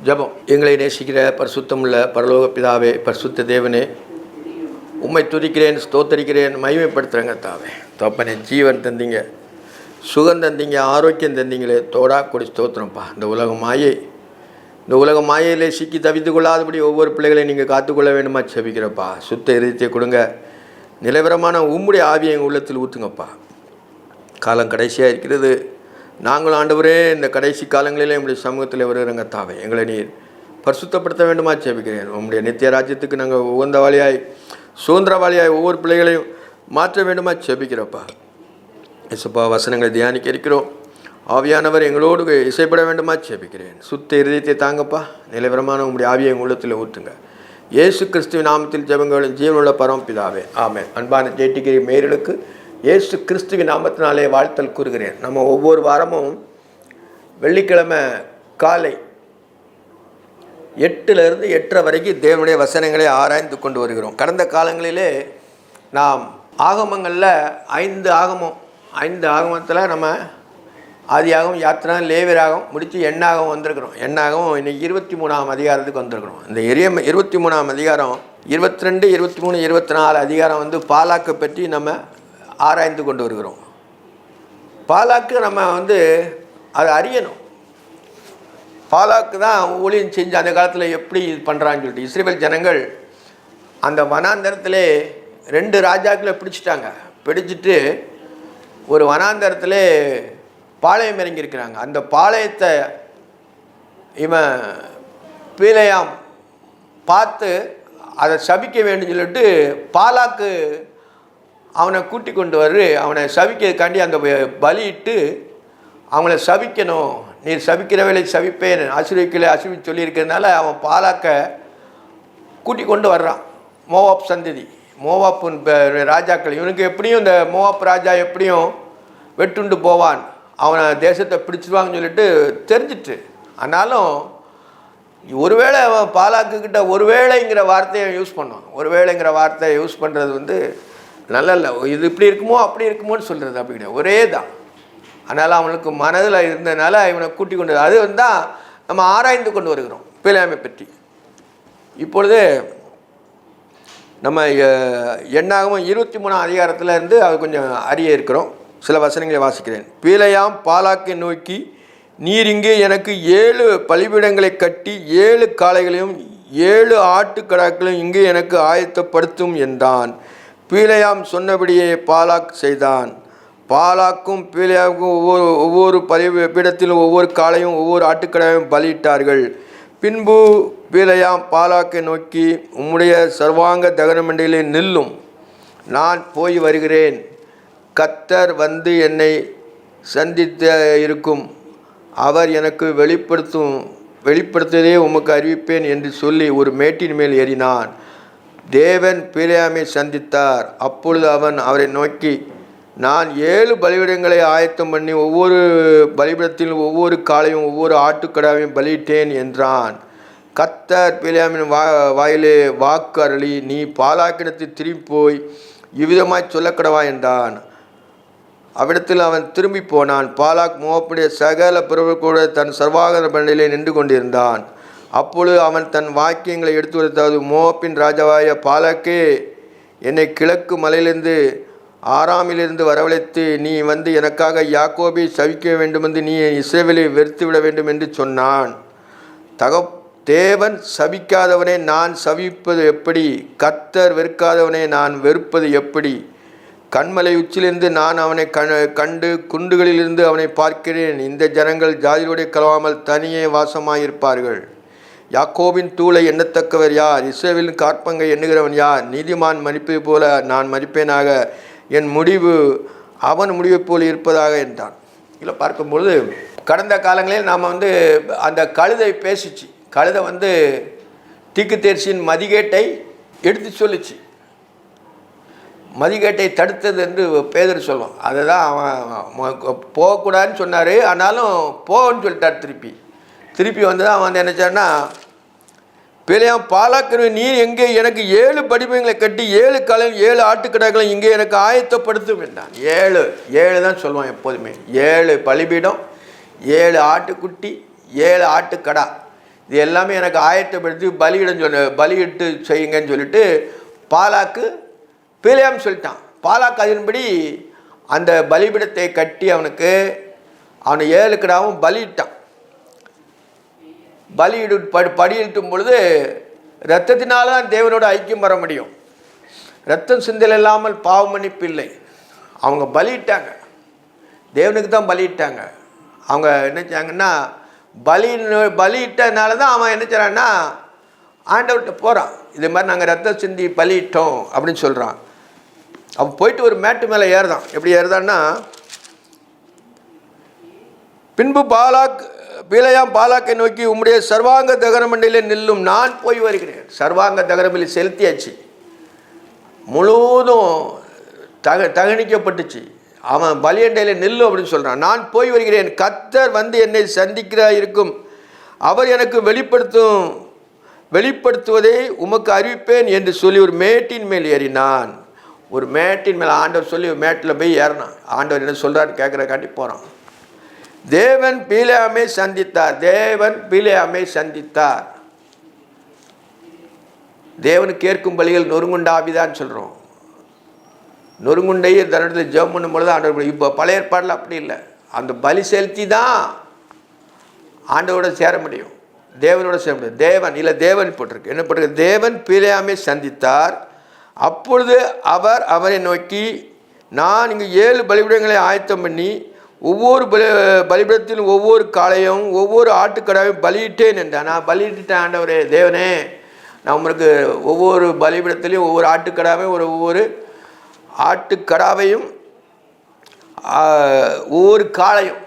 ஜெபம். எங்களை நேசிக்கிற பரிசுத்தமுள்ள பரலோக பிதாவே, பரிசுத்த தேவனே, உம்மை துதிக்கிறேன், ஸ்தோத்தரிக்கிறேன், மகிமைப்படுத்துகிறேங்க தாவே. தோப்பனே, ஜீவன் தந்தீங்க, சுகம் தந்தீங்க, ஆரோக்கியம் தந்தீங்களே, தோடா கொடி ஸ்தோத்திரம்ப்பா. இந்த உலக மாயையிலே சிக்கி தவித்து கொள்ளாதபடி ஒவ்வொரு பிள்ளைகளையும் நீங்கள் காத்துக்கொள்ள வேண்டுமா செபிக்கிறப்பா. சுத்த இருதயத்தை கொடுங்க, நிலவரமான உம்முடைய ஆவியை எங்கள் உள்ளத்தில் ஊற்றுங்கப்பா. காலம் கடைசியாக இருக்கிறது. நாங்களும் ஆண்டவரே இந்த கடைசி காலங்களிலே உங்களுடைய சமூகத்தில் வருகிறங்க தாவே. எங்களை நீர் பரிசுத்தப்படுத்த வேண்டுமா ஜெபிக்கிறேன். உங்களுடைய நித்திய ராஜ்யத்துக்கு நாங்கள் உகந்தவாளியாய் சுதந்திரவாளியாய் ஒவ்வொரு பிள்ளைகளையும் மாற்ற வேண்டுமா ஜெபிக்கிறப்பா. இயேசுப்பா, வசனங்களை தியானிக்க இருக்கிறோம். ஆவியானவர் எங்களோடு இசைப்பட வேண்டுமா ஜெபிக்கிறேன். சுத்த இருதயத்தை தாங்கப்பா. நிலவரமான உங்களுடைய ஆவியை எங்கள் உள்ளத்தில் ஊற்றுங்க. இயேசு கிறிஸ்துவின் நாமத்தில் ஜெபங்களும் ஜீவனுள்ள பரமபிதாவே, ஆமென். அன்பான ஜேடிகிரி மேயர்களுக்கு இயேசு கிறிஸ்துவின் நாமத்தினாலே வாழ்த்தல் கூறுகிறேன். நம்ம ஒவ்வொரு வாரமும் வெள்ளிக்கிழமை காலை 8லிருந்து 8:30 வரைக்கும் தேவனுடைய வசனங்களை ஆராய்ந்து கொண்டு வருகிறோம். கடந்த காலங்களிலே நாம் ஆகமங்களில் 5 ஆகமத்தில் நம்ம ஆதியாகமம், யாத்திராகம், லேவியராகம் முடித்து எண்ணாகம் வந்திருக்கிறோம். எண்ணாகம் இன்னைக்கு 23ஆம் அதிகாரத்துக்கு வந்திருக்கிறோம். இந்த 23ஆம் அதிகாரம் 22, 23, 24 அதிகாரம் பாலாக்கை பற்றி நம்ம ஆராய்ந்து கொண்டு வருகிறோம். பாலாக்கு நம்ம அதை அறியணும். பாலாக்கு தான் ஊழியம் செஞ்சு அந்த காலத்தில் எப்படி இது பண்ணுறான்னு சொல்லிட்டு இஸ்ரவேல் ஜனங்கள் அந்த வனாந்தரத்திலே 2 ராஜாக்களை பிடிச்சிட்டு ஒரு வனாந்தரத்திலே பாளையம் இறங்கியிருக்கிறாங்க. அந்த பாளையத்தை இவன் பீலையாம் பார்த்து அதை சபிக்க வேண்டும் சொல்லிட்டு பாலாக்கு அவனை கூட்டி கொண்டு அவனை சபிக்கிறதுக்காண்டி அந்த பலியிட்டு அவங்கள சபிக்கணும். நீர் சபிக்கிறவளை சபிப்பேன், ஆசீர்வதிக்கலை ஆசீர்வதி சொல்லியிருக்கிறதுனால அவன் பாலாக்கை கூட்டி கொண்டு வர்றான். மோவாப் சந்ததி, மோவாப்பின் ராஜாக்கள். இவனுக்கு எப்படியும் இந்த மோவாப் ராஜா எப்படியும் வெட்டுண்டு போவான், அவனை தேசத்தை பிடிச்சிடுவாங்கன்னு சொல்லிட்டு தெரிஞ்சிட்டு, ஆனாலும் ஒருவேளை அவன் பாலாக்குக்கிட்ட ஒருவேளைங்கிற வார்த்தையை யூஸ் பண்ணுவான். ஒருவேளைங்கிற வார்த்தையை யூஸ் பண்ணுறது நல்ல இல்லை. இது இப்படி இருக்குமோ அப்படி இருக்குமோன்னு சொல்கிறது அப்படி கிடையாது, ஒரே தான். அதனால் அவனுக்கு மனதில் இருந்ததுனால இவனை கூட்டி கொண்டு அது தான் நம்ம ஆராய்ந்து கொண்டு வருகிறோம் பிலேயாமை பற்றி. இப்பொழுது நம்ம எண்ணாகமம் 23ஆம் அதிகாரத்தில் இருந்து அது கொஞ்சம் அறிய இருக்கிறோம். சில வசனங்களை வாசிக்கிறேன். பீலையாம் பாலாக்கை நோக்கி, நீர் இங்கே எனக்கு 7 பலிபீடங்களை கட்டி 7 காளைகளையும் 7 ஆட்டுக்கடாக்களையும் இங்கே எனக்கு ஆயத்தப்படுத்தும் என்றான். பீலையாம் சொன்னபடியே பாலாக் செய்தான். பாலாக்கும் பீலையாவுக்கும் ஒவ்வொரு பலிபீடத்திலும் ஒவ்வொரு காளையும் ஒவ்வொரு ஆட்டுக்கடாவையும் பலியிட்டார்கள். பின்பு பீலையாம் பாலாக்கை நோக்கி, உம்முடைய சர்வாங்க தகனமண்டையிலே நில்லும், நான் போய் வருகிறேன். கர்த்தர் என்னை சந்தித்த இருக்கும், அவர் எனக்கு வெளிப்படுத்ததே உமக்கு அறிவிப்பேன் என்று சொல்லி ஒரு மேட்டின் மேல் ஏறினான். தேவன் பீலையாமை சந்தித்தார். அப்பொழுது அவன் அவரை நோக்கி, நான் 7 பலிபீடங்களை ஆயத்தம் பண்ணி ஒவ்வொரு பலிபீடத்திலும் ஒவ்வொரு காளையும் ஒவ்வொரு ஆட்டுக்கடாவையும் பலியிட்டேன் என்றான். கர்த்தர் பீலையாமின் வாயிலே வாக்கு அருளி, நீ பாலாக்கிடத்தில் திரும்பி போய் இவ்விதமாய் சொல்லக்கடவா என்றான். அவ்விடத்தில் அவன் திரும்பி போனான். பாலாக் மோவாப்புடைய சகல பிரபுக்கள் கூட தன் சர்வாகன பண்டிலே நின்று கொண்டிருந்தான். அப்பொழுது அவன் தன் வாக்கியங்களை எடுத்து வைத்தாவது, மோவாப்பின் ராஜாவாய பாலாக்கே, என்னை கிழக்கு மலையிலிருந்து ஆராமிலிருந்து வரவழைத்து நீ எனக்காக யாக்கோபை சபிக்க வேண்டுமென்று நீ இஸ்ரவேலை வெறுத்துவிட வேண்டும் என்று சொன்னான். தேவன் சபிக்காதவனை நான் சபிப்பது எப்படி? கர்த்தர் வெறுக்காதவனை நான் வெறுப்பது எப்படி? கண்மலை உச்சிலிருந்து நான் அவனை கண்டு குண்டுகளிலிருந்து அவனை பார்க்கிறேன். இந்த ஜனங்கள் ஜாதியோடு கலவாமல் தனியே வாசமாயிருப்பார்கள். யாக்கோபின் தூளை எண்ணத்தக்கவர் யார்? இஸ்ரவேலின் காற்பங்கை எண்ணுகிறவன் யார்? நீதிமான் மதிப்பது போல நான் மதிப்பேனாக, என் முடிவு அவன் முடிவை போல் இருப்பதாக என்றான். இதில் பார்க்கும்பொழுது கடந்த காலங்களில் நாம் அந்த கழுதை பேசிச்சு. கழுதை தீக்குத்தேர்ச்சியின் மதிகேட்டை எடுத்து சொல்லிச்சு. மதிகேட்டை தடுத்தது என்று பேதர் சொல்லுவோம். அதை தான் அவன் போகக்கூடாதுன்னு சொன்னார், ஆனாலும் போகன்னு சொல்லிட்டார். திருப்பி அவன் நினச்சான்னா, பீலையாம் பாலாக்கு, நீர் எங்கே எனக்கு 7 பலிபீடங்களை கட்டி 7 காளையும் 7 ஆட்டுக்கடாக்களை இங்கே எனக்கு ஆயத்தப்படுத்தும் என்றான். 7 தான் சொல்லுவான் எப்போதுமே. 7 பலிபீடம், 7 ஆட்டுக்குட்டி, 7 ஆட்டுக்கடா. இது எல்லாமே எனக்கு ஆயத்தப்படுத்தி பலியிட்டு செய்யுங்கன்னு சொல்லிட்டு பாலாக்கு பிலேயாம் சொல்லிட்டான். பாலாக்கு அதன்படி அந்த பலிபீடத்தை கட்டி அவனை 7 கிடாவும் பலியிட்டான். படியிட்டும் பொழுது இரத்தத்தினால தான் தேவனோட ஐக்கியம் வர முடியும். இரத்தம் சிந்தல் இல்லாமல் பாவ மன்னிப்பு இல்லை. அவங்க பலியிட்டாங்க, தேவனுக்கு தான் பலியிட்டாங்க. அவங்க என்ன செஞ்சாங்கன்னா பலியிட்டதுனால தான் அவன் என்ன செய்றான்னா ஆண்டவர்கிட்ட போகிறான். இது மாதிரி நாங்கள் ரத்தம் சிந்தி பலியிட்டோம் அப்படின்னு சொல்கிறான். அவன் போயிட்டு ஒரு மேட்டு மேலே ஏறுதான். எப்படி ஏறுதான்னா, பின்பு பிலேயாம் பாலாக்கை நோக்கி, உம்முடைய சர்வாங்க தகனமண்டிலே நில்லும், நான் போய் வருகிறேன். சர்வாங்க தகனமல்லி செலுத்தியாச்சு, முழுவதும் தகனிக்கப்பட்டுச்சு. அவன் பலியண்டையில் நில்லும் அப்படின்னு சொல்கிறான். நான் போய் வருகிறேன், கர்த்தர் வந்து என்னை சந்திக்கிறா இருக்கும், அவர் எனக்கு வெளிப்படுத்துவதை உமக்கு அறிவிப்பேன் என்று சொல்லி ஒரு மேட்டின் மேல் ஏறினான். ஒரு மேட்டின் மேலே ஆண்டவர் சொல்லி மேட்டில் போய் ஏறினான். ஆண்டவர் என்ன சொல்கிறான்னு கேட்குற காட்டி போகிறான். தேவன் பிலேயாமை சந்தித்தார். தேவனுக்கு கேட்கும் பலிகள் நொறுங்குண்ட ஆவிதான் சொல்கிறோம். நொறுங்குண்டையே தன்னிடத்தில் ஜெபம் பண்ணும் பொழுது ஆண்டவர். இப்போ பழைய ஏற்பாடில் அப்படி இல்லை. அந்த பலி செலுத்தி தான் ஆண்டவரோட சேர முடியும், தேவனோட சேர முடியும். தேவன் போட்டிருக்கு. என்ன போட்டிருக்கு? தேவன் பிலேயாமை சந்தித்தார். அப்பொழுது அவர் அவரை நோக்கி, நான் இங்கு 7 பலிபீடங்களை ஆயத்தம் பண்ணி ஒவ்வொரு பலிபீடத்திலும் ஒவ்வொரு காளையும் ஒவ்வொரு ஆட்டுக்கடாவையும் பலியிட்டேன் என்றான். நான் பலியிட்டேன் ஆண்டவரே, தேவனே, நான் உங்களுக்கு ஒவ்வொரு பலிபீடத்திலையும் ஒவ்வொரு ஆட்டுக்கடாவையும் ஒவ்வொரு ஆட்டுக்கடாவையும் ஒவ்வொரு காளையும்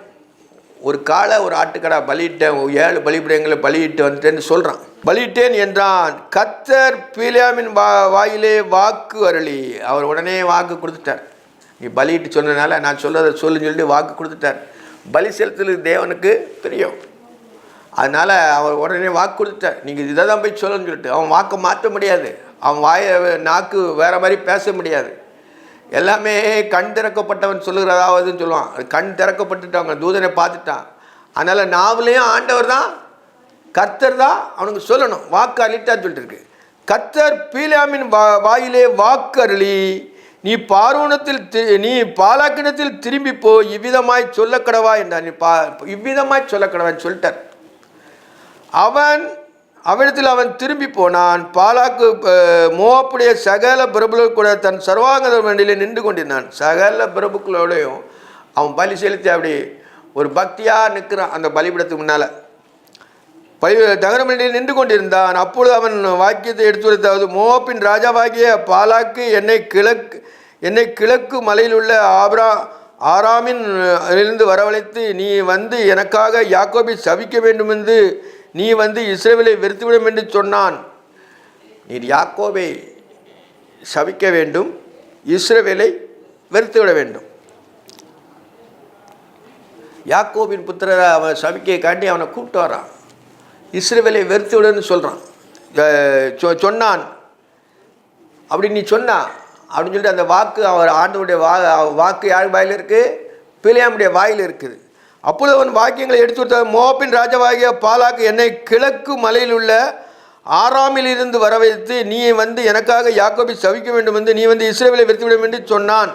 ஒரு காளை ஒரு ஆட்டுக்கடா பலியிட்டேன், 7 பலிபீடங்களை பலியிட்டு வந்துட்டேன்னு சொல்கிறான். பலியிட்டேன் என்றான். கர்த்தர் பிலேயாமின் வாயிலே வாக்கு அருளி, அவர் உடனே வாக்கு கொடுத்துட்டார். நீ பலியிட்டு சொன்னதுனால நான் சொல்கிறத சொல்லுன்னு சொல்லிட்டு வாக்கு கொடுத்துட்டார். பலி செலுத்துறது தேவனுக்கு தெரியும். அதனால் அவர் உடனே வாக்கு கொடுத்துட்டார், நீங்கள் இதை தான் போய் சொல்லணும்னு சொல்லிட்டு. அவன் வாக்கை மாற்ற முடியாது, அவன் நாக்கு வேறு மாதிரி பேச முடியாது. எல்லாமே கண் திறக்கப்பட்டவன் சொல்லுகிறதாவதுன்னு சொல்லுவான். அது கண் திறக்கப்பட்டுட்டு அவங்க தூதனை பார்த்துட்டான். அதனால் நாவலையும் ஆண்டவர் தான், கர்த்தர் தான் அவனுக்கு சொல்லணும். வாக்கு அருளிட்டான்னு சொல்லிட்டு இருக்கு. கர்த்தர் பிலேயாமின் வாயிலே வாக்கு அருளி, நீ பாலாக்கினத்தில் திரும்பி போ, இவ்விதமாய் சொல்லக்கடவா என்றான். இவ்விதமாய் சொல்லக்கடவான்னு சொல்லிட்டார். அவனிடத்தில் அவன் திரும்பி போனான். பாலாக்கு மோவாப்புடைய சகல பிரபுக்கள் கூட தன் சர்வாங்க மண்டியில் நின்று கொண்டிருந்தான். சகல பிரபுக்களோடையும் அவன் பலி செலுத்தி அப்படி ஒரு பக்தியாக நிற்கிறான். அந்த பலிபீடத்துக்கு முன்னால் தகனமண்டியில் நின்று கொண்டிருந்தான். அப்பொழுது அவன் வாக்கியத்தை எடுத்துரைத்தாவது, மோவாப்பின் ராஜாவாகிய பாலாக்கு என்னை கிழக்கு மலையில் உள்ள ஆராமின் இருந்து வரவழைத்து, நீ வந்து எனக்காக யாக்கோபை சபிக்க வேண்டும் என்று, நீ வந்து இஸ்ரவேலை வெறுத்துவிடும் என்று சொன்னான். நீர் யாக்கோபை சபிக்க வேண்டும், இஸ்ரவேலை வெறுத்துவிட வேண்டும். யாக்கோபின் புத்திரரை அவன் சபிக்கை காட்டி அவனை கூப்பிட்டு வரான். இஸ்ரவேலை வெறுத்துவிடுன்னு சொல்கிறான், சொன்னான். அப்படி நீ சொன்னா அப்படின்னு சொல்லிட்டு அந்த வாக்கு அவர் ஆண்டவருடைய வாக்கு யார் வாயில் இருக்குது? பிலேயாமுடைய வாயில் இருக்குது. அப்பொழுது அவன் வாக்கியங்களை எடுத்து கொடுத்த, மோவாபின் ராஜாவாகிய பாலாக்கு என்னை கிழக்கு மலையில் உள்ள ஆராமில் இருந்து வர வைத்து, நீ வந்து எனக்காக யாக்கோபை சபிக்க வேண்டும் என்று, நீ வந்து இஸ்ரவேலை வெறுத்து விடும் என்று சொன்னான்.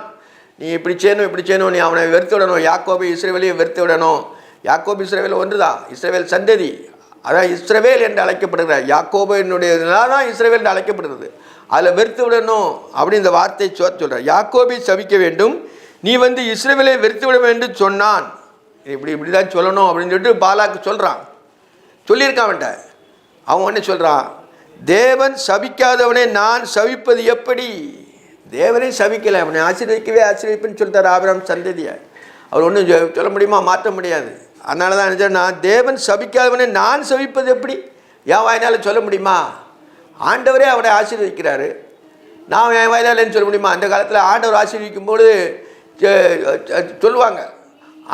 நீ இப்படி செய்யணும், நீ அவனை வெறுத்து விடணும், யாக்கோபை இஸ்ரவேலையை வெறுத்து விடணும். யாக்கோபு இஸ்ரவேல் ஒன்று தான், இஸ்ரவேல் சந்ததி, அதான் இஸ்ரவேல் என்று அழைக்கப்படுகிறார். யாக்கோபினுடையதுனால தான் இஸ்ரவேல் என்று அழைக்கப்படுகிறது. அதில் வெறுத்து விடணும் அப்படின்னு இந்த வார்த்தை சொல்கிறார். யாக்கோபை சபிக்க வேண்டும், நீ வந்து இஸ்ரவேலை வெறுத்து விட வேண்டும் சொன்னான். இப்படி தான் சொல்லணும் அப்படின்னு சொல்லிட்டு பாலாக்கு சொல்கிறான். சொல்லியிருக்கான் அவன்கிட்ட. அவன் ஒன்று சொல்கிறான், தேவன் சபிக்காதவனே நான் சபிப்பது எப்படி? தேவனே சபிக்கலை, அவனை ஆசீர்வதிப்பேன்னு சொல்லிட்டார் ஆபிரகாம் சந்ததியை. அவர் ஒன்றும் சொல்ல முடியுமா? மாற்ற முடியாது. அதனால தான் நினைச்சேன், நான் தேவன் சபிக்காதவனே நான் சபிப்பது எப்படி? என் வாயினால் சொல்ல முடியுமா? ஆண்டவரே அவனை ஆசீர்வதிக்கிறாரு, நான் என் வாயினாலன்னு சொல்ல முடியுமா? அந்த காலத்தில் ஆண்டவர் ஆசீர்வதிக்கும்போது சொல்லுவாங்க,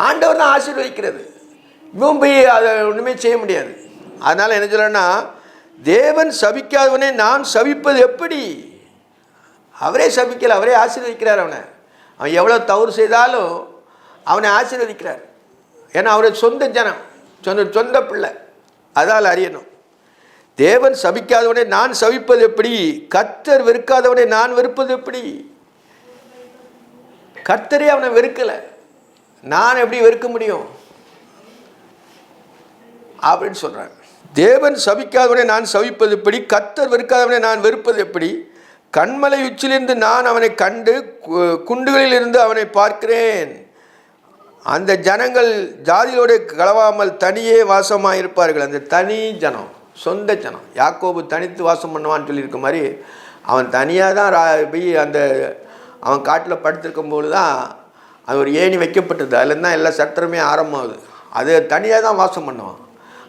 ஆண்டவர் தான் ஆசீர்வதிக்கிறது, இவன் போய் அதை ஒன்றுமே செய்ய முடியாது. அதனால் என்ன சொல்கிறேன்னா, தேவன் சபிக்காதவனே நான் சபிப்பது எப்படி? அவரே சபிக்கலை, அவரே ஆசீர்வதிக்கிறார். அவன் எவ்வளோ தவறு செய்தாலும் அவனை ஆசீர்வதிக்கிறார். ஏன்னா அவரை சொந்த ஜனம், சொந்த பிள்ளை, அதால் அறியணும். தேவன் சபிக்காதவனை நான் சபிப்பது எப்படி? கர்த்தர் வெறுக்காதவனை நான் வெறுப்பது எப்படி? கர்த்தரே அவனை வெறுக்கலை, நான் எப்படி வெறுக்க முடியும் அப்படின்னு சொல்றாங்க. தேவன் சபிக்காதவனை நான் சபிப்பது எப்படி? கர்த்தர் வெறுக்காதவனை நான் வெறுப்பது எப்படி? கண்மலை உச்சிலிருந்து நான் அவனை கண்டு குண்டுகளில் இருந்து அவனை பார்க்கிறேன். அந்த ஜனங்கள் ஜாதியோடு கலவாமல் தனியே வாசமாக இருப்பார்கள். அந்த தனி ஜனம், சொந்த ஜனம். யாக்கோபு தனித்து வாசம் பண்ணுவான்னு சொல்லியிருக்க மாதிரி அவன் தனியாக தான் போய் அந்த அவன் காட்டில் படுத்திருக்கும் போது தான் அது ஒரு ஏணி வைக்கப்பட்டது. அதுலேருந்து தான் எல்லா சட்டருமே ஆரம்பமாகுது. அது தனியாக தான் வாசம் பண்ணுவான்,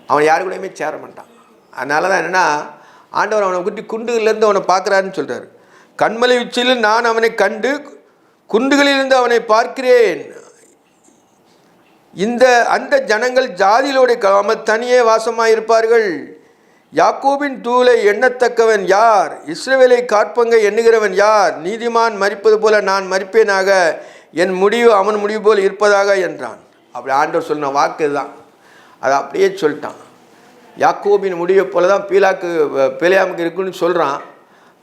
அவன் யாரு கூடயுமே சேர மாட்டான். அதனால தான் என்னென்னா ஆண்டவர் அவனை குட்டி குண்டுகள்லேருந்து அவனை பார்க்குறாருன்னு சொல்கிறார். கண்மலை உச்சியில் நான் அவனை கண்டு குண்டுகளிலிருந்து அவனை பார்க்கிறேன். அந்த ஜனங்கள் ஜாதியிலோடு கலவாமல் தனியே வாசமாக இருப்பார்கள். யாக்கோபின் தூளை எண்ணத்தக்கவன் யார்? இஸ்ரவேலை காற்பங்கை எண்ணுகிறவன் யார்? நீதிமான் மரிப்பது போல நான் மரிப்பேனாக, என் முடிவு அவன் முடிவு போல் இருப்பதாக என்றான். அப்படி ஆண்டவர் சொன்ன வாக்கு தான், அதை அப்படியே சொல்லிட்டான். யாக்கோபின் முடிவை போல தான் பிலேயாமுக்கு இருக்குன்னு சொல்கிறான்.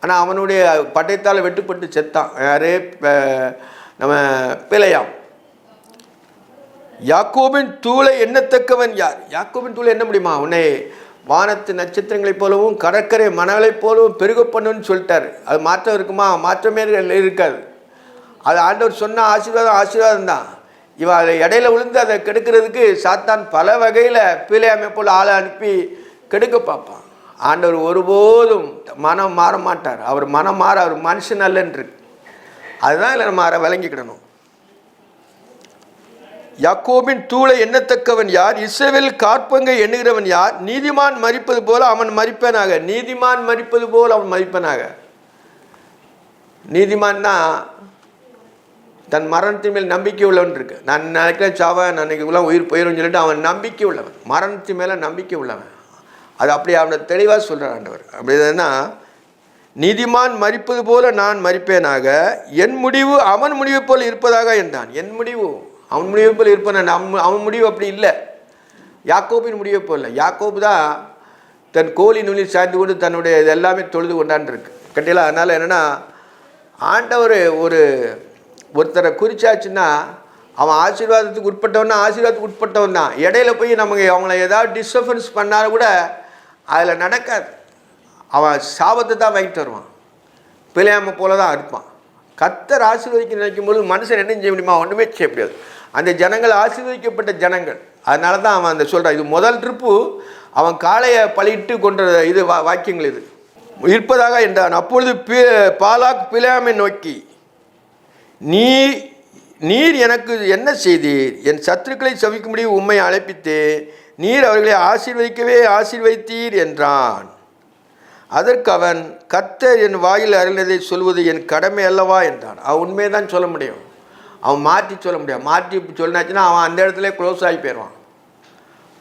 ஆனால் அவனுடைய பட்டயத்தால் வெட்டுப்பட்டு செத்தான். யாரே நம்ம பிலேயாம். யாக்கோபின் தூளை எண்ணத்தக்கவன் யார்? யாக்கோபின் தூளை எண்ண முடியுமா? உன்னை வானத்து நட்சத்திரங்களைப் போலவும் கடற்கரை மணலைப் போலவும் பெருக பண்ணுன்னு சொல்லிட்டார். அது மாற்றம் இருக்குமா? மாற்றமே இருக்காது. அது ஆண்டவர் சொன்ன ஆசீர்வாதம் தான். இவன் அதை இடையில விழுந்து அதை கெடுக்கிறதுக்கு சாத்தான் பல வகையில் பிலேயாமை போல் ஆளை அனுப்பி கெடுக்க பார்ப்பான். ஆண்டவர் ஒருபோதும் மனம் மாற மாட்டார். அவர் மனம் மாற, அவர் மனுஷன் அல்லன்று. அதுதான் இல்லை நம்ம விளங்கிக்கிடணும். யாக்கோபின் தூளை எண்ணத்தக்கவன் யார்? இஸ்ரவேல் காற்பங்கை எண்ணுகிறவன் யார்? நீதிமான் மரிப்பது போல அவன் மரிப்பனாக. நீதிமான் மரிப்பது போல் அவன் மரிப்பனாக. நீதிமான்னா தன் மரணத்தின் மேல் நம்பிக்கை உள்ளவன் இருக்கு. நான் நினைக்கிறேன் சாவன், அன்னைக்கு உயிர் போயிடும் சொல்லிட்டு அவன் நம்பிக்கை உள்ளவன், மரணத்தின் மேலே நம்பிக்கை உள்ளவன். அது அப்படி அவனை தெளிவாக சொல்கிறார் ஆண்டவர். அப்படின்னா நீதிமான் மரிப்பது போல நான் மரிப்பேனாக, என் முடிவு அவன் முடிவு போல் இருப்பதாக என்றான். என் முடிவு அவன் முடிவை போல் இருப்பான். அவன் முடிவு அப்படி இல்லை, யாக்கோபின் முடிவை போல் இல்லை. யாக்கோபு தான் தன் கோழி நுனி சாய்ந்து கொண்டு தன்னுடைய இது எல்லாமே தொழுது கொண்டான் இருக்கு கட்டியெல்லாம். அதனால் என்னென்னா ஆண்டவர் ஒருத்தரை குறிச்சாச்சுன்னா அவன் ஆசீர்வாதத்துக்கு உட்பட்டவன்னா ஆசீர்வாதத்துக்கு உட்பட்டவன் தான். இடையில போய் நமக்கு அவங்கள ஏதாவது டிஸ்டர்பன்ஸ் பண்ணாலும் கூட அதில் நடக்காது. அவன் சாபத்தை தான் வாங்கிட்டு வருவான், பிழையாமை போல தான் இருப்பான். கர்த்தர் ஆசீர்வதிக்க நினைக்கும் போது மனுஷன் என்ன செய்ய முடியுமா? ஒன்றுமே செய்ய முடியாது. அந்த ஜனங்கள் ஆசீர்வதிக்கப்பட்ட ஜனங்கள். அதனால தான் அவன் அந்த சொல்கிறான். இது முதல் ட்ரிப்பு அவன் காளையை பலியிட்டு கொன்ற இது வாக்கியங்கள் இது இருப்பதாக என்றான். அப்பொழுது பாலாக் பிலேயாமை நோக்கி, நீர் எனக்கு என்ன செய்தீர்? என் சத்துருக்களை சபிக்கும்படி உம்மை அழைப்பித்தே, நீர் அவர்களை ஆசீர்வதிக்கவே ஆசீர்வதித்தீர் என்றான். அதற்கு அவன், கர்த்தர் என் வாயில் அருளினதை சொல்வது என் கடமை அல்லவா என்றான். அவன் உண்மையை தான் சொல்ல முடியும், அவன் மாற்றி சொல்ல முடியாது. மாற்றி சொன்னாச்சுன்னா அவன் அந்த இடத்துல க்ளோஸ் ஆகி போயிடுவான்.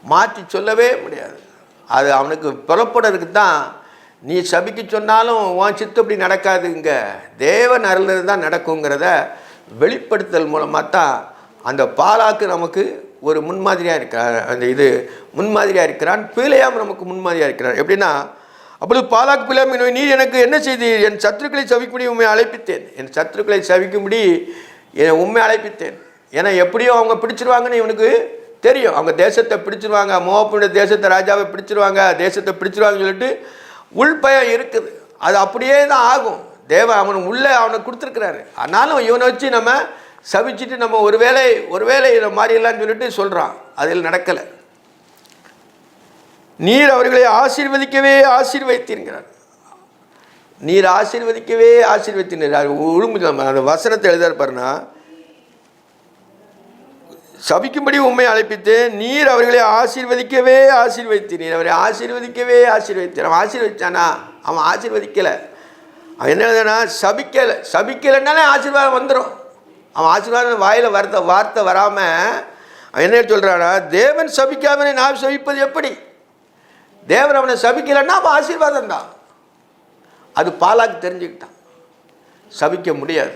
மாற்றி சொல்லவே முடியாது. அது அவனுக்கு புறப்படுறதுக்கு தான். நீ சபிக்க சொன்னாலும் உன் சித்தப்படி நடக்காதுங்க, தேவன் அருளினது தான் நடக்குங்கிறத வெளிப்படுத்தல் மூலமாக தான் அந்த பாலாக்கு நமக்கு ஒரு முன்மாதிரியாக இருக்கிறார். அந்த இது முன்மாதிரியாக இருக்கிறான். பிலேயாம் நமக்கு முன்மாதிரியாக இருக்கிறார். எப்படின்னா, அப்பொழுது பாலாக்கு பிலேயாமை நோய், நீர் எனக்கு என்ன செய்தீர்? என் சத்துருக்களை சபிக்கும்படி உண்மை அழைப்பித்தேன். என் சத்துருக்களை சபிக்கும்படி உண்மை அழைப்பித்தேன். ஏன்னா எப்படியும் அவங்க பிடிச்சிருவாங்கன்னு இவனுக்கு தெரியும். அவங்க தேசத்தை பிடிச்சிருவாங்க, மோவாபுடைய தேசத்தை ராஜாவை பிடிச்சிருவாங்க, தேசத்தை பிடிச்சிருவாங்கன்னு சொல்லிட்டு உள்பயம் இருக்குது. அது அப்படியே தான் ஆகும். தேவன் அவன் உள்ளே அவனை கொடுத்துருக்கிறாரு. ஆனாலும் இவனை வச்சு நம்ம சபிச்சுட்டு நம்ம ஒருவேளை இதை மாதிரிலான்னு சொல்லிட்டு சொல்கிறான். அதில் நடக்கலை. நீர் அவர்களை ஆசீர்வதிக்கவே ஆசீர்வதித்தீங்கிறார். நீர் ஆசீர்வதிக்கவே ஆசீர்வதித்தீர். ஒழுங்கு அந்த வசனத்தை எழுதாரு பாருன்னா, சபிக்கும்படி உண்மை அழைப்பித்தேன், நீர் அவர்களை ஆசீர்வதிக்கவே ஆசீர்வதித்தீர். நீர் அவரை ஆசீர்வதிக்கவே ஆசீர்வதித்தீர். அவன் ஆசீர்வதிச்சானா? அவன் ஆசீர்வதிக்கலை. அவன் என்ன எழுதுனா, சபிக்கலைன்னாலே ஆசீர்வாதம் வந்துடும். அவன் ஆசீர்வாதம் வாயில் வார்த்தை வராமல் அவன் என்ன சொல்கிறானா, தேவன் சபிக்காமனே நான் சபிப்பது எப்படி? தேவன் அவனை சபிக்கலைன்னா அவன் ஆசீர்வாதம் தான். அது பாலாக்கு தெரிஞ்சுக்கிட்டான். சபிக்க முடியாது.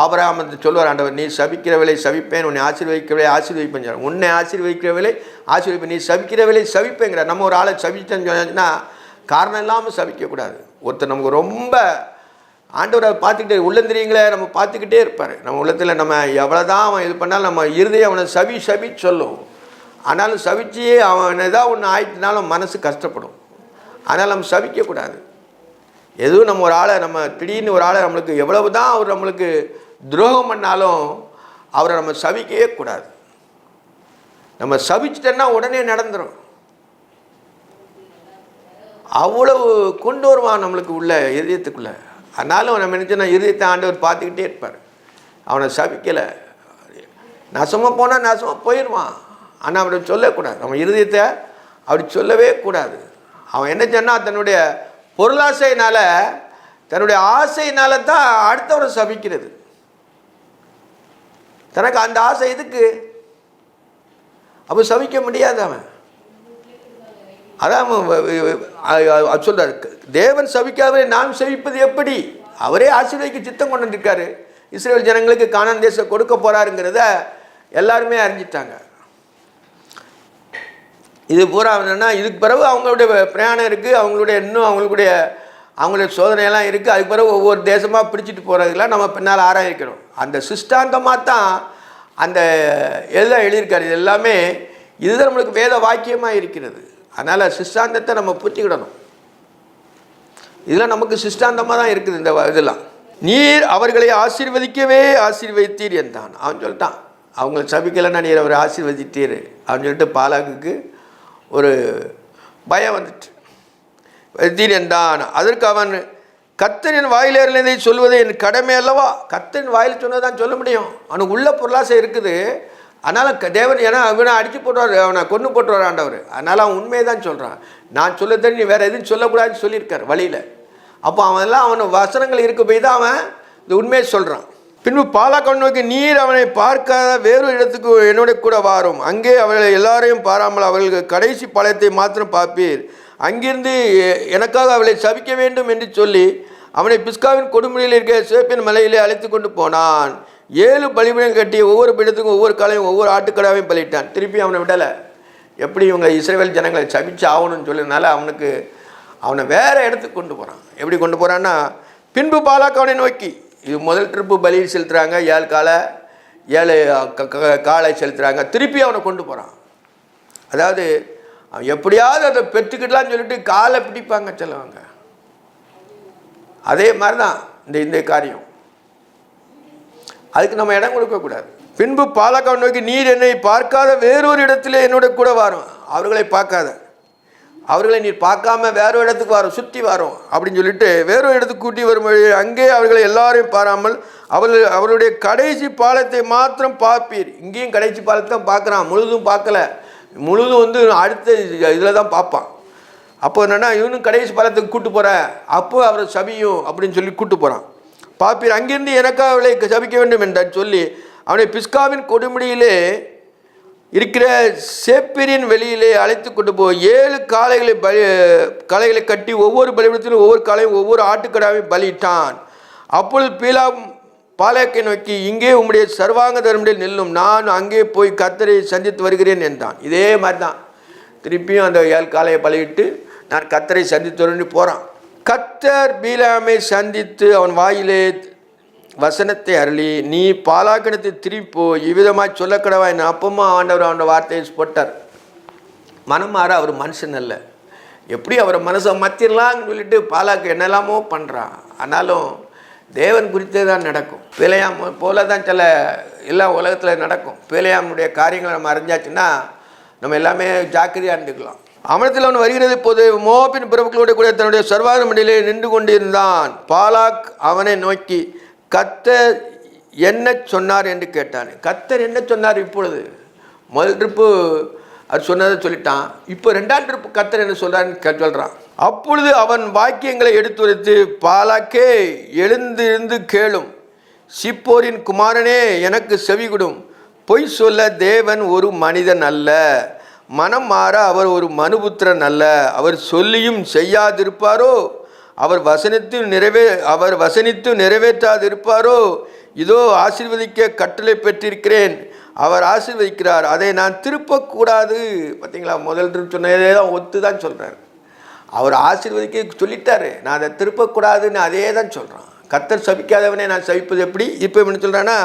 ஆபிரகாம் சொல்வார், ஆண்டவர் நீ சபிக்கிறவளை சபிப்பேன், உன்னை ஆசீர்வதிக்கிறவளை ஆசீர்வதிப்பேன் சொல்கிறார். உன்னை ஆசீர்வதிக்கிறவளை ஆசீர்வதிப்பேன், நீ சபிக்கிறவளை சபிப்பேங்கிறார். நம்ம ஒரு ஆளை சபிச்சேன்னு சொன்னாச்சுன்னா காரணம் இல்லாமல் சபிக்கக்கூடாது. ஒருத்தர் நமக்கு ரொம்ப ஆண்டவர் அதை பார்த்துக்கிட்டே உள்ளந்திரியங்களே நம்ம பார்த்துக்கிட்டே இருப்பார். நம்ம உள்ளத்தில் நம்ம எவ்வளோதான் அவன் இது பண்ணாலும் நம்ம இருதயம் அவனை சபி சொல்லும். ஆனாலும் சபிச்சு அவன் ஏதாவது ஒன்று ஆயிடுச்சுனாலும் மனசு கஷ்டப்படும். அதனால் நம்ம சபிக்கக்கூடாது. எதுவும் நம்ம ஒரு ஆளை நம்ம திடீர்னு ஒரு ஆளை நம்மளுக்கு எவ்வளவு தான் அவர் நம்மளுக்கு துரோகம் பண்ணாலும் அவரை நம்ம சபிக்கவே கூடாது. நம்ம சபிச்சிட்டோன்னா உடனே நடந்துடும். அவ்வளவு கொண்டு வருவான் நம்மளுக்கு உள்ள இதயத்துக்குள்ளே. அதனாலும் நம்ம நினச்சோன்னா இருதயத்தை ஆண்டவர் பார்த்துக்கிட்டே இருப்பார். அவனை சபிக்கலை, நாசமாக போனால் நாசமாக போயிடுவான். ஆனால் அப்படி சொல்லக்கூடாது. நம்ம இருதயத்தை அப்படி சொல்லவே கூடாது. அவன் என்ன சொன்னால் தன்னுடைய பொருளாசையினால் தன்னுடைய ஆசையினால தான் அடுத்தவரை சபிக்கிறது. தனக்கு அந்த ஆசை எதுக்கு? அப்போ சபிக்க முடியாது. அவன் அதான் சொல்றாரு, தேவன் சபிக்காதவரை நாம் சபிப்பது எப்படி? அவரே ஆசீர்வதிக்க சித்தம் கொண்டு வந்திருக்காரு. இஸ்ரேல் ஜனங்களுக்கு கானான் தேசம் கொடுக்க போறாருங்கிறத எல்லாருமே அறிஞ்சிட்டாங்க. இது பூரா என்னன்னா இதுக்கு பிறகு அவங்களுடைய பிரயாணம் இருக்குது, அவங்களுடைய இன்னும் அவங்களுடைய சோதனையெல்லாம் இருக்குது. அதுக்கு பிறகு ஒவ்வொரு தேசமாக பிடிச்சிட்டு போகிறதுலாம் நம்ம பின்னால் ஆராயிருக்கிறோம். அந்த சிஷ்டாந்தமாக தான் அந்த எழுதியிருக்காரு. இது எல்லாமே இதுதான் நம்மளுக்கு வேத வாக்கியமாக இருக்கிறது. அதனால் சிஷ்டாந்தத்தை நம்ம புரிஞ்சுக்கிடணும். இதெல்லாம் நமக்கு சிஷ்டாந்தமாக தான் இருக்குது. இந்த இதெல்லாம் நீர் அவர்களை ஆசீர்வதிக்கவே ஆசீர்வதித்தீர் என்றான். அவன் சொல்லிட்டான், அவங்களை சபிக்கலைன்னா நீர் அவரை ஆசீர்வதித்தீர் அப்படின்னு சொல்லிட்டு பாலாக்குக்கு ஒரு பயம் வந்துட்டு தீர் என்றான். அதற்கு அவன், கர்த்தரின் வாயிலிருந்ததை சொல்வதை என் கடமை அல்லவா? கர்த்தரின் வாயில் சொன்னதான் சொல்ல முடியும். அவனுக்கு உள்ள பொருளாசை இருக்குது. அதனால் தேவன் ஏன்னா அவனை அடித்து போட்டுவார், அவனை கொண்டு போட்டுவார் ஆண்டவர். அதனால் அவன் உண்மையை தான் சொல்கிறான். நான் சொல்லத்தேன், நீ வேறு எதுவும் சொல்லக்கூடாதுன்னு சொல்லியிருக்கார் வழியில். அப்போ அவன்லாம் அவன் வசனங்கள் இருக்க போய் தான் அவன் இந்த உண்மையை சொல்கிறான். பின்பு பாலாக்கவன் நோக்கி, நீர் அவனை பார்க்காத வேறு இடத்துக்கு என்னோட கூட வாரும், அங்கே அவர்களை எல்லாரையும் பாராமல் அவர்களுக்கு கடைசி பாளையத்தை மாத்திரம் பார்ப்பீர், அங்கிருந்து எனக்காக அவளை சபிக்க வேண்டும் என்று சொல்லி அவனை பிஸ்காவின் கொடுமுடியில் இருக்க சேப்பின் மலையிலே அழைத்து கொண்டு போனான். 7 பலிபீடம் கட்டி ஒவ்வொரு பீடத்துக்கும் ஒவ்வொரு காலையும் ஒவ்வொரு ஆட்டுக்கடாவையும் பலிட்டான். திருப்பி அவனை விடலை. எப்படி இவங்க இஸ்ரவேல் ஜனங்களை சபிச்சு ஆகணும்னு சொல்லினால அவனை வேறு இடத்துக்கு கொண்டு போகிறான். எப்படி கொண்டு போகிறான்னா, பின்பு பாலாக் அவனை நோக்கி, இது முதல் ட்ரிப்பு பலி செலுத்துகிறாங்க, 7 காலை செலுத்துகிறாங்க. திருப்பி அவனை கொண்டு போகிறான். அதாவது அவன் எப்படியாவது அதை பெற்றுக்கிடலான்னு சொல்லிட்டு காலை பிடிப்பாங்க சிலவங்க. அதே மாதிரி தான் இந்த காரியம். அதுக்கு நம்ம இடம் கொடுக்கக்கூடாது. பின்பு பாலாக் அவனை நோக்கி, நீர் என்னை பார்க்காத வேறொரு இடத்துல என்னோட கூட வரும், அவர்களை பார்க்காத, அவர்களை நீர் பார்க்காம வேறொரு இடத்துக்கு வரும், சுற்றி வரும் அப்படின்னு சொல்லிட்டு வேறொரு இடத்துக்கு கூட்டி வரும். அங்கே அவர்களை எல்லாரையும் பாராமல் அவருடைய கடைசி பாலத்தை மாத்திரம் பார்ப்பீர். இங்கேயும் கடைசி பாலத்தை தான் பார்க்குறான், முழுதும் பார்க்கல. முழுதும் அடுத்த இதில் தான் பார்ப்பான். அப்போ என்னென்னா, இவனும் கடைசி பாலத்துக்கு கூட்டு போகிறேன், அப்போ அவரை சபியும் அப்படின்னு சொல்லி கூட்டு போகிறான். பார்ப்பீர், அங்கிருந்து எனக்காக அவளை சபிக்க வேண்டும் என்றான் சொல்லி அவனை பிஸ்காவின் கொடுமுடியிலே இருக்கிற சேப்பிரின் வெளியிலே அழைத்து கொண்டு போய் 7 காளைகளை கட்டி ஒவ்வொரு பலிபீடத்திலும் ஒவ்வொரு காளையும் ஒவ்வொரு ஆட்டுக்கடாவையும் பலியிட்டான். அப்பொழுது பீலாம் பாலாக்கை நோக்கி, இங்கே உம்முடைய சர்வாங்க தர்மத்தில் நில்லும், நான் அங்கே போய் கர்த்தரை சந்தித்து வருகிறேன் என்றான். இதே மாதிரி தான் திருப்பியும் அந்த 7 காளையை பலியிட்டு நான் கர்த்தரை சந்தித்து வருன்னு போகிறான். கர்த்தர் பீலாமை சந்தித்து அவன் வாயிலே வசனத்தை அருளி, நீ பாலாக்கணத்தை திருப்போ இவ்விதமாக சொல்லக்கடவா என்ன. அப்பமா ஆண்டவர் அவனோட வார்த்தையை போட்டார். மனம் மாற அவர் மனுஷன் அல்ல. எப்படி அவரை மனசை மத்திரலான்னு சொல்லிட்டு பாலாக்கு என்னெல்லாமோ பண்ணுறான். ஆனாலும் தேவன் குறித்தே தான் நடக்கும். பிழையாம் போல தான் சில எல்லாம் உலகத்தில் நடக்கும். பிழையாமுடைய காரியங்களை நம்ம அறிஞ்சாச்சுன்னா நம்ம எல்லாமே ஜாக்கிரதையாக இருந்துக்கலாம். அவனத்தில் அவன் வருகிறது போது மோவாபின் பிரபுக்களோட கூட தன்னுடைய சர்வாத மண்டியிலே நின்று கொண்டிருந்தான். பாலாக் அவனை நோக்கி, கர்த்தர் என்ன சொன்னார் என்று கேட்டான். கர்த்தர் என்ன சொன்னார்? இப்பொழுது முதல் ட்ரிப்பு அவர் சொன்னதை சொல்லிட்டான். இப்போ 2ஆம் ட்ரிப்பு கர்த்தர் என்ன சொல்கிறான்னு சொல்கிறான். அப்பொழுது அவன் வாக்கியங்களை எடுத்துரைத்து, பாலாக்கே எழுந்திருந்து கேளும், சிப்போரின் குமாரனே எனக்கு செவிகொடும், பொய் சொல்ல தேவன் ஒரு மனிதன் அல்ல, மனம் மாற அவர் ஒரு மனுபுத்திரன் அல்ல, அவர் சொல்லியும் செய்யாதிருப்பாரோ, அவர் வசனித்து நிறைவேற்றாதிருப்பாரோ? இதோ ஆசீர்வதிக்க கட்டளை பெற்றிருக்கிறேன், அவர் ஆசீர்வதிக்கிறார், அதை நான் திருப்பக்கூடாது. பார்த்தீங்களா, முதல் சொன்னதே தான் ஒத்து தான் சொல்கிறார். அவர் ஆசீர்வதிக்க சொல்லிட்டாரு, நான் அதை திருப்பக்கூடாதுன்னு அதே தான் சொல்கிறான். கர்த்தர் சபிக்காதவனே நான் சபிப்பது எப்படி? இப்போ என்ன சொல்கிறான்னா,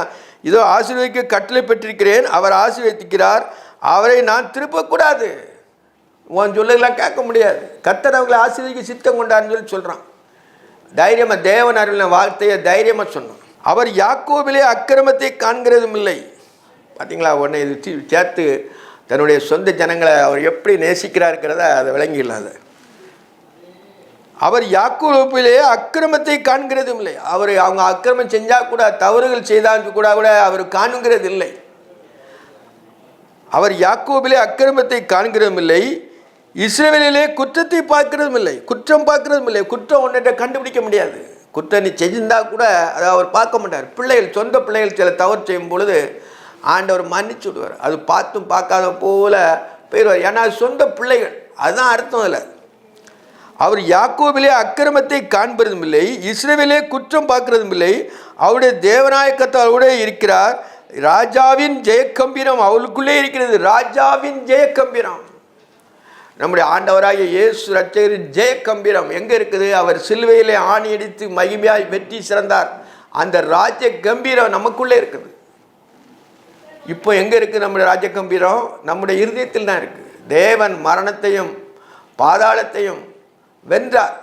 இதோ ஆசீர்வதிக்க கட்டளை பெற்றிருக்கிறேன், அவர் ஆசீர்வதிக்கிறார், அவரை நான் திருப்பக்கூடாது. உன் சொல்லலாம் கேட்க முடியாது. கர்த்தர் அவங்களை ஆசீர்வதிக்க சித்தம் கொண்டாருன்னு சொல்கிறான். தைரியமாக தேவன் அருளின வார்த்தையை தைரியமாக சொன்னான். அவர் யாக்கோபிலே அக்கிரமத்தை காண்கிறதும் இல்லை. பார்த்தீங்களா, உடனே இது சேர்த்து தன்னுடைய சொந்த ஜனங்களை அவர் எப்படி நேசிக்கிறாருக்கிறத அதை விளங்கிடலாம். அவர் யாக்கோபிலே அக்கிரமத்தை காண்கிறதும் இல்லை. அவங்க அக்கிரமம் செஞ்சால் கூட, தவறுகள் செய்தால் கூட அவர் காணுங்கிறது இல்லை. அவர் யாக்கோபிலே அக்கிரமத்தை காண்கிறதும் இல்லை, இஸ்ரவேலிலே குற்றத்தை பார்க்கிறதும் இல்லை. குற்றம் பார்க்கிறதும் இல்லை. குற்றம் ஒன்றை கண்டுபிடிக்க முடியாது. குற்றம் நீ செஞ்சிருந்தா கூட அதை அவர் பார்க்க மாட்டார். பிள்ளைகள், சொந்த பிள்ளைகள் சில தவறு செய்யும் பொழுது ஆண்டவர் மன்னிச்சு விடுவார். அது பார்த்தும் பார்க்காத போல போயிடுவார். ஏன்னா சொந்த பிள்ளைகள், அதுதான் அர்த்தம் இல்லை. அவர் யாக்கோபிலே அக்கிரமத்தை காண்பதும் இல்லை, இஸ்ரவேலிலே குற்றம் பார்க்கிறதும் இல்லை, அவருடைய தேவனாய கர்த்தரோடு இருக்கிறார். ராஜாவின் ஜெயக்கம்பீரம் அவளுக்குள்ளே இருக்கிறது. ராஜாவின் ஜெயக்கம்பீரம், நம்முடைய ஆண்டவராகிய இயேசு ரட்சகரின் ஜெயக்கம்பீரம் எங்கே இருக்குது? அவர் சிலுவையிலே ஆணி அடித்து மகிமையாய் வெற்றி சிறந்தார். அந்த ராஜ கம்பீரம் நமக்குள்ளே இருக்குது. இப்போ எங்கே இருக்குது நம்முடைய ராஜ கம்பீரம்? நம்முடைய இருதயத்தில் தான் இருக்குது. தேவன் மரணத்தையும் பாதாளத்தையும் வென்றார்.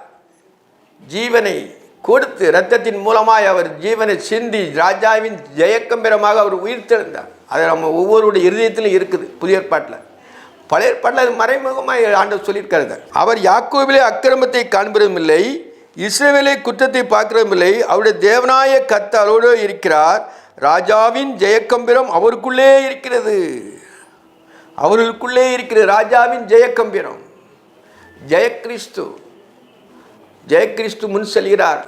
ஜீவனை கொடுத்து இரத்தத்தின் மூலமாய் அவர் ஜீவனை சிந்தி ராஜாவின் ஜெயக்கம்பீரமாக அவர் உயிர்த்தெழுந்தார். அது நம்ம ஒவ்வொருடைய இருதயத்திலும் இருக்குது. புதிய ஏற்பாட்டில், பழைய ஏற்பாட்டில் அது மறைமுகமாக ஆண்டவர் சொல்லியிருக்கிறார். அவர் யாக்கோபிலே அக்கிரமத்தை காண்பதும் இல்லை, இஸ்ரவேலை குற்றத்தை பார்க்கிறதும் இல்லை, அவருடைய தேவனாய கர்த்தரோடு இருக்கிறார். ராஜாவின் ஜெயக்கம்பீரம் அவருக்குள்ளே இருக்கிறது. அவர்களுக்குள்ளே இருக்கிறது ராஜாவின் ஜெயக்கம்பீரம். ஜெயக்கிறிஸ்து, ஜெயக்கிறிஸ்து முன் செல்கிறார்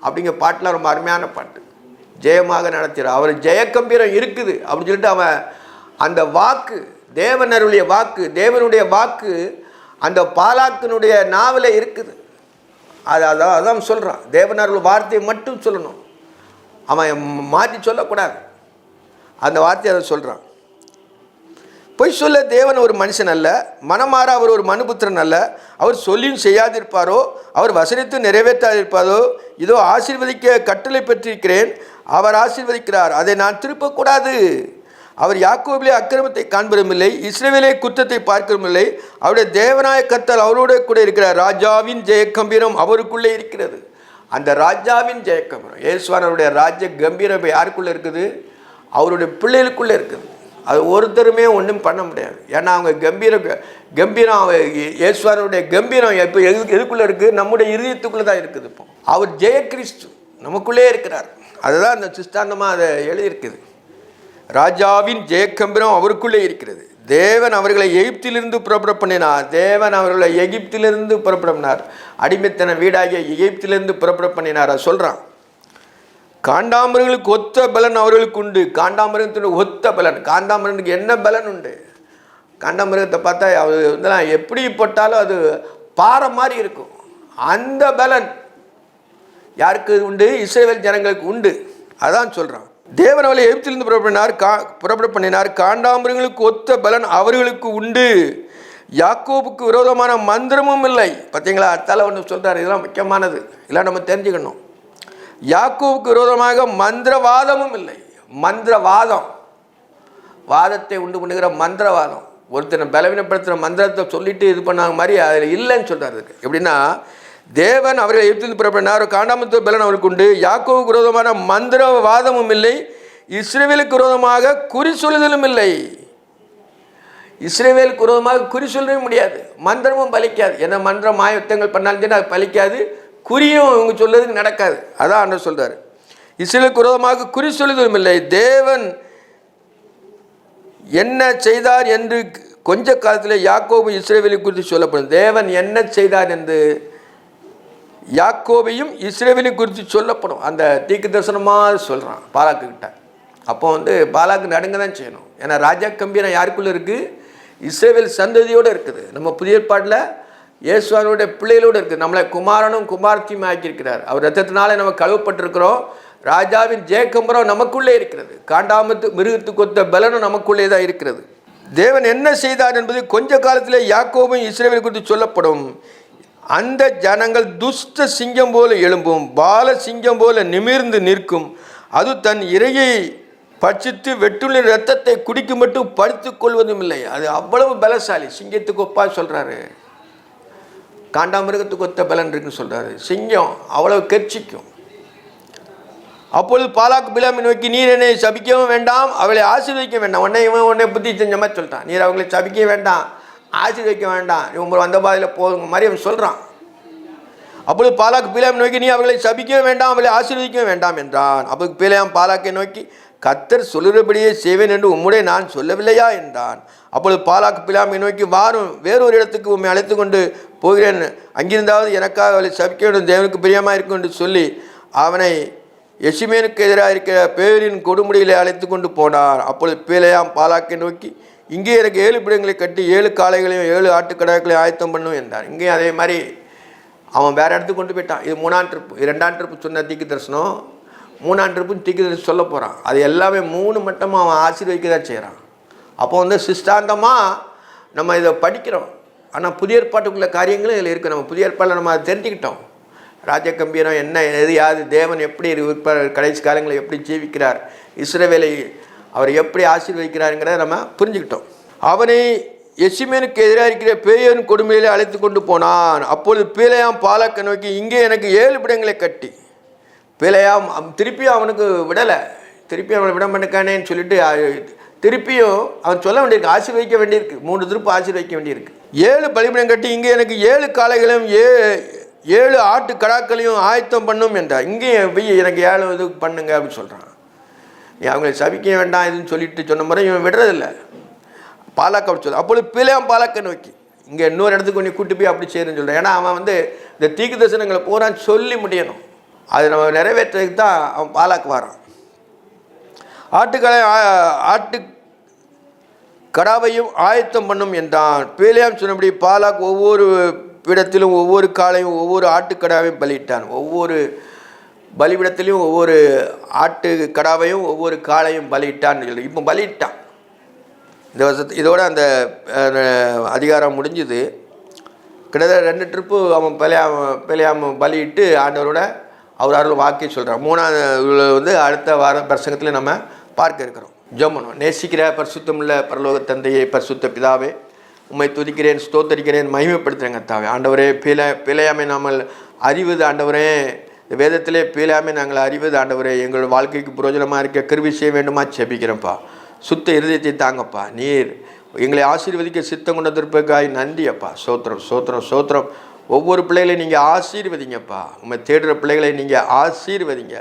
அப்படிங்கிற பாட்டில் ரொம்ப அருமையான பாட்டு. ஜெயமாக நடத்துகிறார். அவர் ஜெயக்கம்பீரம் இருக்குது அப்படின்னு சொல்லிட்டு அவன் அந்த வாக்கு, தேவனருடைய வாக்கு, தேவனுடைய வாக்கு அந்த பாலாக்கினுடைய நாவலே இருக்குது. அதான் சொல்கிறான். தேவனருள் வார்த்தையை மட்டும் சொல்லணும், அவன் மாற்றி சொல்லக்கூடாது. அந்த வார்த்தையை அதை சொல்கிறான். பொய் சொல்ல தேவன் ஒரு மனுஷன் அல்ல, மனமாற அவர் ஒரு மனுபுத்திரன் அல்ல. அவர் சொல்லியும் செய்யாதிருப்பாரோ, அவர் வசனித்து நிறைவேற்றாதிருப்பாரோ? இதோ ஆசீர்வதிக்க கட்டளை பெற்றிருக்கிறேன், அவர் ஆசீர்வதிக்கிறார், அதை நான் திருப்பக்கூடாது. அவர் யாக்கோபிலே அக்கிரமத்தை காண்பதும் இல்லை, இஸ்ரவேலே குற்றத்தை பார்க்கிறதும் இல்லை, அவருடைய தேவனாய கர்த்தர் அவரோடு கூட இருக்கிறார். ராஜாவின் ஜெயக்கம்பீரம் அவருக்குள்ளே இருக்கிறது. அந்த ராஜாவின் ஜெயக்கம்பீரம், இயேசுவானவருடைய ராஜ கம்பீரம் யாருக்குள்ளே இருக்குது? அவருடைய பிள்ளைகளுக்குள்ளே இருக்குது. அது ஒருத்தருமே ஒன்றும் பண்ண முடியாது. ஏன்னா அவங்க கம்பீரம் இயேசுவானுடைய கம்பீரம் இப்போ எதுக்குள்ளே இருக்குது? நம்முடைய இருதயத்துக்குள்ளே தான் இருக்குது. இப்போ அவர் ஜெயக்கிறிஸ்து நமக்குள்ளே இருக்கிறார். அதுதான் அந்த சிஸ்தாந்தமாக அதை எழுதியிருக்குது. ராஜாவின் ஜெயக்கம்பீரம் அவருக்குள்ளே இருக்கிறது. தேவன் அவர்களை எகிப்திலிருந்து புறப்பட பண்ணினார். தேவன் அவர்களை எகிப்திலிருந்து புறப்பட பண்ணினார். அடிமைத்தன வீடாகிய எகிப்திலிருந்து புறப்பட பண்ணினார். அதை சொல்கிறான். காண்டாமிருகங்களுக்கு ஒத்த பலன் அவர்களுக்கு உண்டு. காண்டாமிருகத்தினுடைய ஒத்த பலன். காண்டாமிருகனுக்கு என்ன பலன் உண்டு? காண்டாமிருகத்தை பார்த்தா அது வந்து எப்படி போட்டாலும் அது பாறை மாதிரி இருக்கும். அந்த பலன் யாருக்கு உண்டு? இஸ்ரவேல் ஜனங்களுக்கு உண்டு. அதான் சொல்கிறான். தேவன் அவளை எகிப்திலிருந்து புறப்பட பண்ணினார். காண்டாமிருகங்களுக்கு ஒத்த பலன் அவர்களுக்கு உண்டு. யாக்கோபுக்கு விரோதமான மந்திரமும் இல்லை. பார்த்தீங்களா, அத்தால ஒன்று சொல்கிறார். இதெல்லாம் முக்கியமானது, இல்லை நம்ம தெரிஞ்சுக்கணும். யாக்கோபுக்கு விரோதமாக மந்திரவாதமும் இல்லை. மந்திரவாதம், வாதத்தை உண்டு பண்ணுகிற மந்திரவாதம், ஒருத்தனை பலவீனப்படுத்துகிற மந்திரத்தை சொல்லிட்டு இது பண்ணாங்க மாதிரி அதில் இல்லைன்னு சொல்கிறார். எப்படின்னா, தேவன் அவர்களை எகிப்திலிருந்து புறப்படினார். காண்டாமிருக பலன் அவருக்கு உண்டு. யாக்கோபுக்கு விரோதமான மந்திரவாதமும் இல்லை, இஸ்ரவேலுக்கு விரோதமாக குறி சொல்லுதலும் இல்லை. இஸ்ரவேலுக்கு விரோதமாக குறி சொல்லவே முடியாது. மந்திரமும் பலிக்காது. ஏன்னா மந்திரம் மாயுத்தங்கள் பண்ணாலும் அது பலிக்காது. குறியும் இவங்க சொல்றதுக்கு நடக்காது. அதான் ஆண்டவர் சொல்றாரு. இஸ்ரவேலுக்கு விரோதமாக குறி சொல்லுதலும் இல்லை. தேவன் என்ன செய்தார் என்று கொஞ்ச காலத்தில் யாக்கோபு இஸ்ரவேலை குறித்து சொல்லப்படும். தேவன் என்ன செய்தார் என்று யாக்கோபையும் இஸ்ரவேலை குறித்து சொல்லப்படும். அந்த தீர்க்க தரிசனமாக சொல்கிறான் பாலாக்கு கிட்ட. அப்போ வந்து பாலாக்கு நடுங்க தான் செய்யணும். ஏன்னா ராஜா கம்பீரம் யாருக்குள்ளே இருக்குது? இஸ்ரவேல் சந்ததியோடு இருக்குது. நம்ம புதிய ஏற்பாட்டில் இயேசுவானுடைய பிள்ளைகளோடு இருக்குது. நம்மளை குமாரனும் குமார்த்தியும் ஆக்கியிருக்கிறார். அவர் ரத்தத்தினாலே நம்ம கழுவப்பட்டிருக்கிறோம். ராஜாவின் ஜெயக்கம்பரம் நமக்குள்ளே இருக்கிறது. காண்டாமத்து மிருகத்துக்கு ஒத்த பலனும் நமக்குள்ளே தான் இருக்கிறது. தேவன் என்ன செய்தார் என்பது கொஞ்ச காலத்திலே யாக்கோபும் இஸ்ரவேல் குறித்து சொல்லப்படும். அந்த ஜனங்கள் துஷ்ட சிங்கம் போல எழும்பும், பால சிங்கம் போல நிமிர்ந்து நிற்கும். அது தன் இரையை பட்சித்து வெட்டுள்ள ரத்தத்தை குடிக்கும் மட்டும் படுத்துக் கொள்வதும் இல்லை. அது அவ்வளவு பலசாலி. சிங்கத்துக்கு ஒப்பா சொல்கிறாரு. காண்டாமிருகத்துக்கு ஒத்த பலன் இருக்குன்னு சொல்கிறாரு. சிங்கம் அவ்வளவு கெர்ச்சிக்கும். அப்பொழுது பாலாக்கு பிலாமை நோக்கி, நீர் என்னை சபிக்கவும் வேண்டாம், அவளை ஆசீர்வதிக்க வேண்டாம். உன்னை புத்தி செஞ்ச மாதிரி சொல்லிட்டான். நீர் அவங்களை சபிக்க வேண்டாம், ஆசீர்வதிக்க வேண்டாம், இவங்க வந்த பாதையில் போதுங்க மாதிரி அவன் சொல்கிறான். அப்பொழுது பாலாக்கு பிலாமை நோக்கி, நீ அவர்களை சபிக்க வேண்டாம், அவளை ஆசீர்வதிக்க வேண்டாம் என்றான். அப்போது பிலேயாம் பாலாக்கை நோக்கி, கர்த்தர் சொல்லுறபடியே செய்வேன் என்று உம்முடைய நான் சொல்லவில்லையா என்றான். அப்பொழுது பாலாக்கு பிலாமை நோக்கி, வாரும், வேறொரு இடத்துக்கு உண்மை அழைத்து கொண்டு போகிறேன், அங்கிருந்தாவது எனக்காக அவளை சபிக்க வேண்டும், தேவனுக்கு பிரியமாக இருக்கும் என்று சொல்லி அவனை எசிமேனுக்கு எதிராக இருக்கிற பேரின் கொடுமுடியிலே அழைத்து கொண்டு போனார். அப்பொழுது பிலேயாம் பாலாக்கை நோக்கி, இங்கே எனக்கு 7 பிடங்களை கட்டி 7 காளைகளையும் 7 ஆட்டுக்கடாக்களையும் ஆயத்தம் பண்ணும் என்றார். இங்கேயும் அதே மாதிரி அவன் வேறு இடத்துக்கு கொண்டு போயிட்டான். இது 3ஆம் ட்ரிப்பு. 2ஆம் ட்ரிப்பு சொன்ன தீக்கு தரிசனம், 3ஆம் ட்ரிப்பும் தீக்கு தரிசனம் சொல்ல போகிறான். அது எல்லாமே 3 மட்டமாக அவன் ஆசீர்வதிக்க தான் செய்கிறான். அப்போ சிஷ்டாந்தமாக நம்ம இதை படிக்கிறோம். ஆனால் புதிய ஏற்பாட்டுக்குள்ள காரியங்களும் இதில் இருக்குது. நம்ம புதிய ஏற்பாட்டில் நம்ம அதை தெரிஞ்சுக்கிட்டோம். ராஜகம்பீரம் என்ன, எது யாது, தேவன் எப்படி கடைசி காலங்களில் எப்படி ஜீவிக்கிறார், இஸ்ரவேலை அவர் எப்படி ஆசீர்வதிக்கிறாருங்கிறத நம்ம புரிஞ்சுக்கிட்டோம். அவனை எசிமேனுக்கு எதிராக இருக்கிற பேயன் கொடுமையிலே அழைத்து கொண்டு போனான். அப்பொழுது பிலேயாம் பாலாக்கை நோக்கி, இங்கே எனக்கு 7 பிடங்களை கட்டி. பிலேயாம் திருப்பியும் அவனுக்கு விடலை. திருப்பியும் அவனை விட மாட்டேக்கானேன்னு சொல்லிட்டு திருப்பியும் அவன் சொல்ல வேண்டியிருக்கு, ஆசீர்வதிக்க வேண்டியிருக்கு. 3 திருப்பு ஆசீர்வதிக்க வேண்டியிருக்கு. 7 பலிபீடம் கட்டி இங்கே எனக்கு 7 காளைகளையும் 7 ஆட்டு கடாக்களையும் ஆயத்தம் பண்ணும் என்றார். இங்கேயும் எனக்கு 7 இது பண்ணுங்க அப்படின்னு சொல்கிறான். நீ அவங்களை சபிக்க வேண்டாம் இதுன்னு சொல்லிட்டு சொன்ன முறை இவன் விடுறதில்லை. பாலாக்க அப்படி சொல்ல. அப்பொழுது பிலேயாம் பாலாக்கை நோக்கி, இங்கே இன்னொரு இடத்துக்கு கொஞ்சம் கூட்டு போய் அப்படி செய்யணும்னு சொல்கிறான். ஏன்னா அவன் இந்த தீக்கு தரிசனங்களை பூரா சொல்லி முடியணும். அது நம்ம நிறைவேற்றுறதுக்கு தான் அவன் பாலாக்கு வரான். ஆட்டு கடாவையும் ஆயத்தம் பண்ணும் என்றான். பிலேயாம் சொன்னபடி பாலாக் ஒவ்வொரு பீடத்திலும் ஒவ்வொரு காளையும் ஒவ்வொரு ஆட்டுக்கடாவையும் பலியிட்டான். ஒவ்வொரு பலிபீடத்திலையும் ஒவ்வொரு ஆட்டு கடாவையும் ஒவ்வொரு காளையும் பலியிட்டான்னு சொல்லி இப்போ பலியிட்டான். இந்த இதோட அந்த அதிகாரம் முடிஞ்சுது. கிட்டத்தட்ட 2 ட்ரிப்பு அவன் பிலேயாம் பலியிட்டு ஆண்டவரோட அவர் அருள் வாக்கி சொல்கிறான். 3ஆவது அடுத்த பிரசங்கத்தில் நம்ம பார்க்க இருக்கிறோம். ஜெபம். நேசிக்கிற பரிசுத்தமுள்ள பரலோக தந்தையை, பரிசுத்த பிதாவே, உம்மை துதிக்கிறேன், ஸ்தோத்தரிக்கிறேன், மகிமைப்படுத்துகிறேன் கர்த்தாவே. ஆண்டவரே, பிலேயாமை நாங்கள் அறிவது ஆண்டவரே, இந்த வேதத்திலே பிலேயாமை நாங்கள் அறிவது ஆண்டவரே, எங்கள் வாழ்க்கைக்கு பிரயோஜனமாக இருக்க கிருபை செய்ய வேண்டுமா செபிக்கிறேன்ப்பா. சுத்த இருதயத்தை தாங்கப்பா. நீர் எங்களை ஆசீர்வதிக்க சித்தம் கொண்டதற்காய் நன்றி அப்பா. சோத்திரம் சோத்திரம் சோத்திரம். ஒவ்வொரு பிள்ளைகளையும் நீங்கள் ஆசீர்வதிங்கப்பா. உம்மை தேடுற பிள்ளைகளை நீங்கள் ஆசீர்வதிங்க.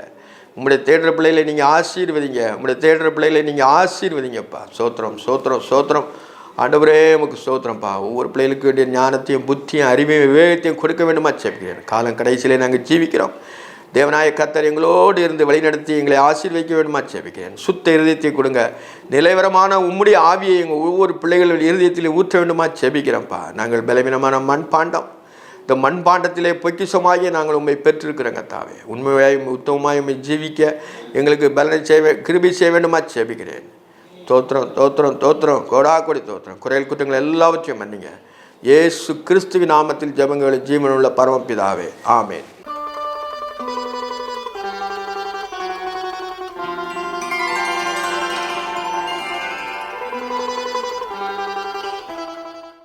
உங்களுடைய தேடுற பிள்ளைகளை நீங்கள் ஆசீர்வதிங்க. உங்களுடைய தேடுற பிள்ளைகளை நீங்கள் ஆசீர்வதிங்கப்பா. சோத்திரம் சோத்திரம் சோத்திரம். ஆண்டவரே உமக்கு ஸ்தோத்திரம்ப்பா. ஒவ்வொரு பிள்ளைகளுக்கு வேண்டிய ஞானத்தையும் புத்தியும் அறிவையும் விவேகத்தையும் கொடுக்க வேண்டுமா செபிக்கிறேன். காலம் கடைசியிலே நாங்கள் ஜீவிக்கிறோம். தேவனாய கர்த்தர் எங்களோடு இருந்து வழிநடத்தி எங்களை ஆசீர்வதிக்க வேண்டுமா செபிக்கிறேன். சுத்த இருதயத்தை கொடுங்க. நிலைவரமான உம்முடைய ஆவியை எங்கள் ஒவ்வொரு பிள்ளைகள் இருதயத்திலே ஊற்ற வேண்டுமா செபிக்கிறோம்ப்பா. நாங்கள் பலவீனமான மண்பாண்டம். இந்த மண்பாண்டத்திலே பொக்கிஷமாகிய நாங்கள் உண்மை பெற்றிருக்கிறோங்க தாவே. உண்மையாயும் உத்தமமாயும் ஜீவிக்க எங்களுக்கு பலனை கிருபை செய்ய வேண்டுமா செபிக்கிறேன். தோத்திரம் தோத்திரம் தோத்திரம். கோடாக்கொடி தோத்திரம். குறைகள் குற்றங்கள் எல்லாவற்றையும் மன்னிங்க. இயேசு கிறிஸ்துவின் நாமத்தில் ஜெபங்களை ஜீவனுள்ள பரமபிதாவே. ஆமேன்.